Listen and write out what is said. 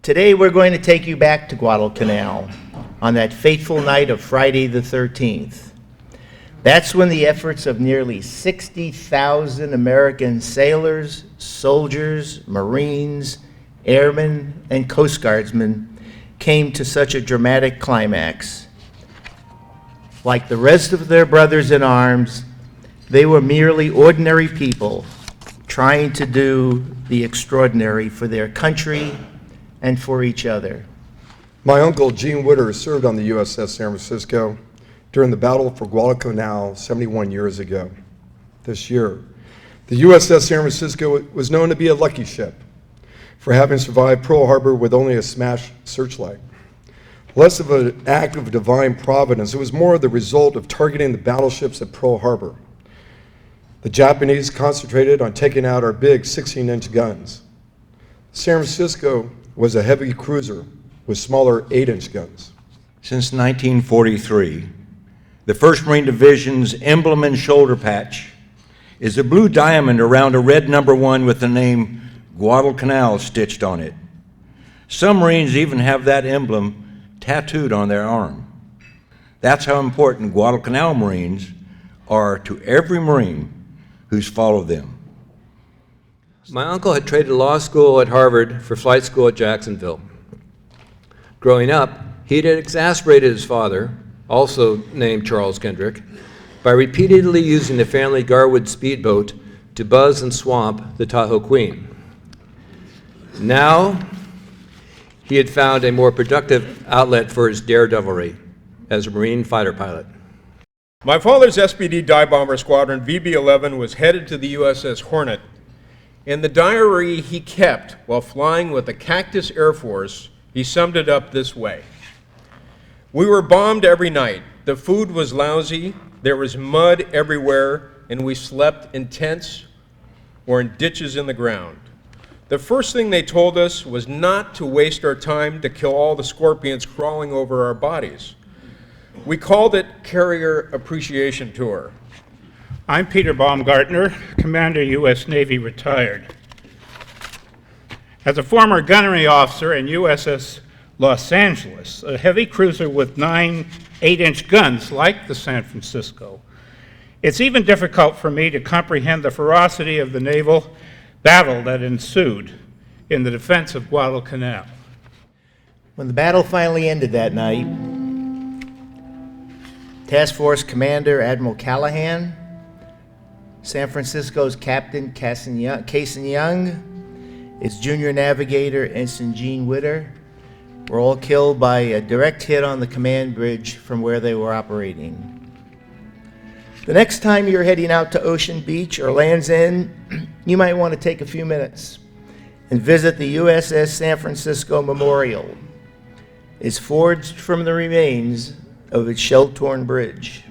Today we're going to take you back to Guadalcanal on that fateful night of Friday the 13th. That's when the efforts of nearly 60,000 American sailors, soldiers, Marines, airmen, and Coast Guardsmen came to such a dramatic climax. Like the rest of their brothers in arms, they were merely ordinary people trying to do the extraordinary for their country and for each other. My uncle, Gene Witter, served on the USS San Francisco during the Battle for Guadalcanal 71 years ago. This year, the USS San Francisco was known to be a lucky ship for having survived Pearl Harbor with only a smashed searchlight. Less of an act of divine providence, it was more the result of targeting the battleships at Pearl Harbor. The Japanese concentrated on taking out our big 16-inch guns. San Francisco was a heavy cruiser with smaller 8-inch guns. Since 1943, the 1st Marine Division's emblem and shoulder patch is a blue diamond around a red number 1 with the name Guadalcanal stitched on it. Some Marines even have that emblem tattooed on their arm. That's how important Guadalcanal Marines are to every Marine who's followed them. My uncle had traded law school at Harvard for flight school at Jacksonville. Growing up, he had exasperated his father, also named Charles Kendrick, by repeatedly using the family Garwood speedboat to buzz and swamp the Tahoe Queen. Now, he had found a more productive outlet for his daredevilry as a Marine fighter pilot. My father's SPD dive bomber squadron, VB-11, was headed to the USS Hornet. In the diary he kept while flying with the Cactus Air Force, he summed it up this way. We were bombed every night. The food was lousy, there was mud everywhere, and we slept in tents or in ditches in the ground. The first thing they told us was not to waste our time to kill all the scorpions crawling over our bodies. We called it Carrier Appreciation Tour. I'm Peter Baumgartner, Commander U.S. Navy retired. As a former gunnery officer in USS Los Angeles, a heavy cruiser with 9 8-inch guns like the San Francisco, it's even difficult for me to comprehend the ferocity of the naval battle that ensued in the defense of Guadalcanal. When the battle finally ended that night, Task Force Commander Admiral Callahan, San Francisco's Captain Cason Young, its junior navigator Ensign Gene Witter were all killed by a direct hit on the command bridge from where they were operating. The next time you're heading out to Ocean Beach or Land's End, you might want to take a few minutes and visit the USS San Francisco Memorial. It's forged from the remains of its shell-torn bridge.